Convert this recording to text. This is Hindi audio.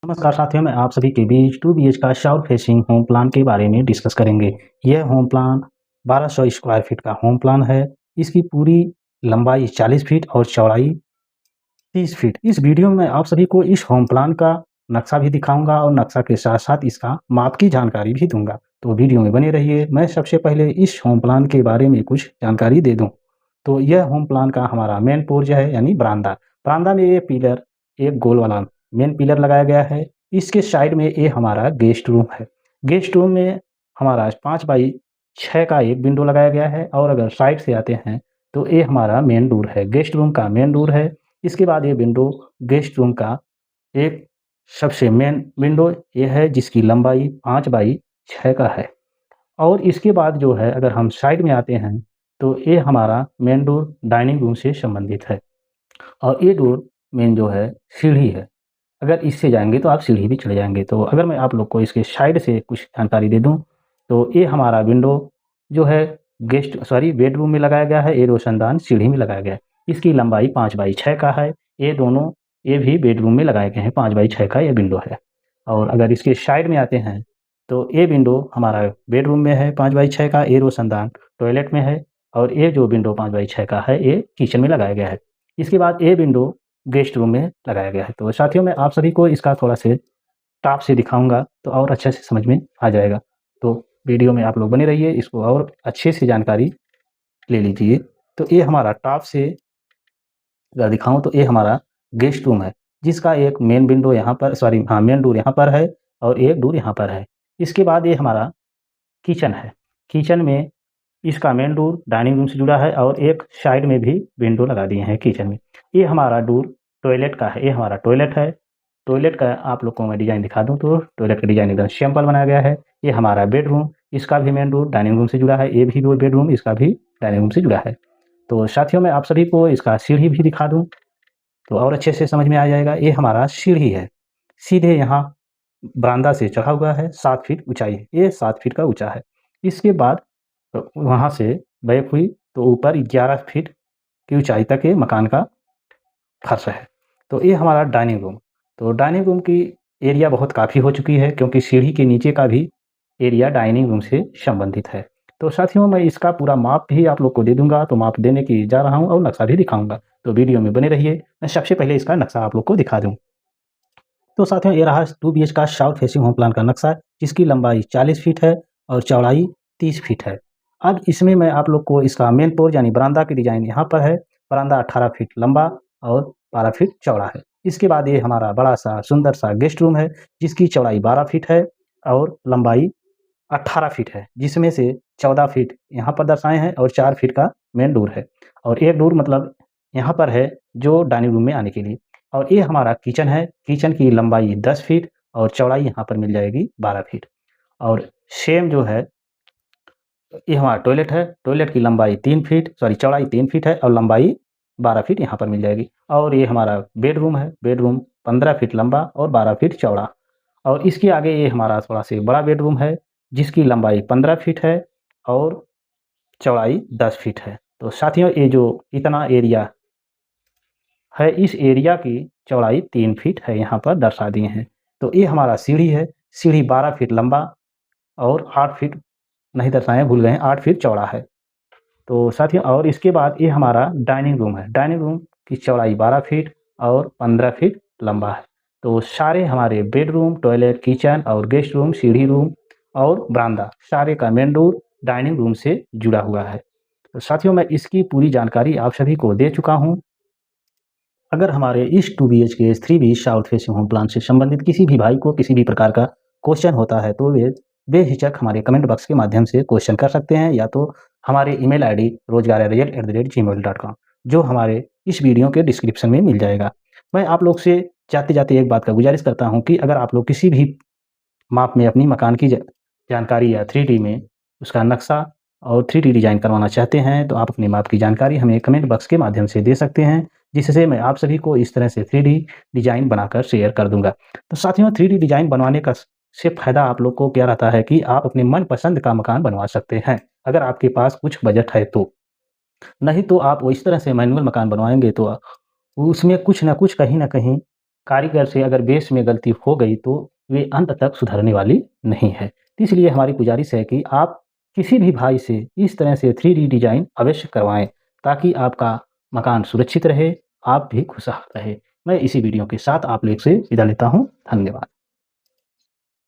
नमस्कार साथियों, मैं आप सभी के बीच 2 बीएच का साउथ फेसिंग होम प्लान के बारे में डिस्कस करेंगे। यह होम प्लान 1200 स्क्वायर फीट का होम प्लान है। इसकी पूरी लंबाई 40 फीट और चौड़ाई 30 फीट। इस वीडियो में आप सभी को इस होम प्लान का नक्शा भी दिखाऊंगा और नक्शा के साथ-साथ इसका माप की जानकारी भी दूंगा। तो वीडियो में बने रहिए। मैं सबसे पहले इस होम प्लान के बारे में कुछ जानकारी दे दूं। तो यह होम प्लान का हमारा मेन पोर्च है यानी बरामदा। बरामदा में ये पिलर, एक गोल वाला मेन पिलर लगाया गया है। इसके साइड में ये हमारा गेस्ट रूम है। गेस्ट रूम में हमारा 5 बाई 6 का एक विंडो लगाया गया है और अगर साइड से आते हैं तो ये हमारा मेन डोर है। गेस्ट रूम का मेन डोर है। इसके बाद ये विंडो गेस्ट रूम का एक सबसे मेन विंडो ये है जिसकी लंबाई 5 बाई 6 का है। और इसके बाद जो है अगर हम साइड में आते हैं तो ये हमारा मेन डोर डाइनिंग रूम से संबंधित है। और ये डोर मेन जो है सीढ़ी है। अगर इससे जाएँगे तो आप सीढ़ी भी चढ़ जाएँगे। तो अगर मैं आप लोग को इसके साइड से कुछ जानकारी दे दूँ, तो ये हमारा विंडो जो है बेडरूम में लगाया गया है, ये रोशनदान सीढ़ी में लगाया गया है। इसकी लंबाई 5 बाई 6 का है। ये भी बेडरूम में लगाए गए हैं, 5 बाई 6 का ये विंडो है। और अगर इसके साइड में आते हैं, तो ये विंडो हमारा बेडरूम में है 5 बाई 6 का, ये रोशनदान टॉयलेट में है और ये जो विंडो 5 बाई 6 का है, ये किचन में लगाया गया है। इसके बाद ये विंडो गेस्ट रूम में लगाया गया है। तो साथियों, मैं आप सभी को इसका थोड़ा से टॉप से दिखाऊँगा तो और अच्छे से समझ में आ जाएगा। तो वीडियो में आप लोग बने रहिए, इसको और अच्छे से जानकारी ले लीजिए। तो ये हमारा टॉप से अगर दिखाऊँ तो ये हमारा गेस्ट रूम है, जिसका एक मेन विंडो यहाँ पर मेन डोर यहाँ पर है और एक डोर यहाँ पर है। इसके बाद ये हमारा किचन है। किचन में इसका मेन डोर डाइनिंग रूम से जुड़ा है और एक साइड में भी विंडो लगा दिए हैं किचन में। ये हमारा डोर टॉयलेट का है, ये हमारा टॉयलेट है। टॉयलेट का आप लोग को मैं डिज़ाइन दिखा दूँ तो टॉयलेट का डिज़ाइन एकदम सिंपल बनाया गया है। ये हमारा बेडरूम, इसका भी मेन डोर डाइनिंग रूम से जुड़ा है। ये भी बेडरूम, इसका भी डाइनिंग रूम से जुड़ा है। तो साथियों, मैं आप सभी को इसका सीढ़ी भी दिखा दूँ तो और अच्छे से समझ में आ जाएगा। ये हमारा सीढ़ी है, सीधे यहाँ बरामदा से चढ़ा हुआ है, 7 फीट ऊँचाई है। ये 7 फीट का ऊँचा है। इसके बाद वहाँ से बैक हुई तो ऊपर 11 फीट की ऊँचाई तक ये मकान का फर्श है। तो ये हमारा डाइनिंग रूम। तो डाइनिंग रूम की एरिया बहुत काफ़ी हो चुकी है क्योंकि सीढ़ी के नीचे का भी एरिया डाइनिंग रूम से संबंधित है। तो साथियों, मैं इसका पूरा माप भी आप लोग को दे दूँगा, तो माप देने की जा रहा हूँ और नक्शा भी दिखाऊँगा। तो वीडियो में बने रहिए। मैं सबसे पहले इसका नक्शा आप लोग को दिखा दूँ। तो साथियों, ये रहा 2 बीएच का साउथ फेसिंग होम प्लान का नक्शा, जिसकी लंबाई 40 फीट है और चौड़ाई 30 फीट है। अब इसमें मैं आप लोग को इसका मेन पोर्च यानी बरामदा की डिज़ाइन यहाँ पर है। बरामदा 18 फीट लंबा और 12 फीट चौड़ा है। इसके बाद ये हमारा बड़ा-सा सुंदर-सा गेस्ट रूम है, जिसकी चौड़ाई 12 फीट है और लंबाई 18 फीट है, जिसमें से 14 फीट यहाँ पर दर्शाए हैं और 4 फीट का मेन डोर है। और एक डोर मतलब यहाँ पर है जो डाइनिंग रूम में आने के लिए। और ये हमारा किचन है। किचन की लंबाई 10 फीट और चौड़ाई यहाँ पर मिल जाएगी 12 फीट। और सेम जो है ये हमारा टॉयलेट है। टॉयलेट की लंबाई 3 फीट चौड़ाई 3 फीट है और लंबाई 12 फीट यहाँ पर मिल जाएगी। और ये हमारा बेडरूम है। बेडरूम 15 फीट लंबा और 12 फीट चौड़ा। और इसके आगे ये हमारा थोड़ा से बड़ा बेडरूम है, जिसकी लंबाई 15 फीट है और चौड़ाई 10 फीट है। तो साथियों, ये जो इतना एरिया है, इस एरिया की चौड़ाई 3 फीट है, यहाँ पर दर्शा दिए हैं। तो ये हमारा सीढ़ी है। सीढ़ी 12 फीट लंबा और 8 फीट नहीं दर्शाए, भूल गए हैं, 8 फीट चौड़ा है। तो साथियों, और इसके बाद ये हमारा डाइनिंग रूम है। डाइनिंग रूम की चौड़ाई 12 फीट और 15 फीट लंबा है। तो सारे हमारे बेडरूम, टॉयलेट, किचन और गेस्ट रूम, सीढ़ी रूम और बरामदा सारे का मेन डोर डाइनिंग रूम से जुड़ा हुआ है। तो साथियों, मैं इसकी पूरी जानकारी आप सभी को दे चुका हूँ। अगर हमारे इस 2 BHK 3 B south facing home plan से संबंधित किसी भी भाई को किसी भी प्रकार का क्वेश्चन होता है तो वे बेहिचक हमारे कमेंट बॉक्स के माध्यम से क्वेश्चन कर सकते हैं, या तो हमारे ईमेल आईडी rozgar@gmail.com जो हमारे इस वीडियो के डिस्क्रिप्शन में मिल जाएगा। मैं आप लोग से जाते-जाते एक बात का गुजारिश करता हूँ कि अगर आप लोग किसी भी माप में अपनी मकान की जानकारी या 3D में उसका नक्शा और 3D डिज़ाइन करवाना चाहते हैं, तो आप अपने माप की जानकारी हमें कमेंट बॉक्स के माध्यम से दे सकते हैं, जिससे मैं आप सभी को इस तरह से 3D डिज़ाइन बनाकर शेयर कर दूँगा। तो साथियों, 3D डिज़ाइन बनवाने का से फ़ायदा आप लोग को क्या रहता है कि आप अपने मनपसंद का मकान बनवा सकते हैं, अगर आपके पास कुछ बजट है तो। नहीं तो आप वो इस तरह से मैनुअल मकान बनवाएँगे तो उसमें कुछ न कुछ, कहीं न कहीं कारीगर से अगर बेस में गलती हो गई तो वे अंत तक सुधरने वाली नहीं है। तो इसलिए हमारी गुज़ारिश है कि आप किसी भी भाई से इस तरह से 3D डिज़ाइन अवश्य करवाएँ, ताकि आपका मकान सुरक्षित रहे, आप भी खुशहाल रहें। मैं इसी वीडियो के साथ आप लोग से विदा लेता हूँ। धन्यवाद।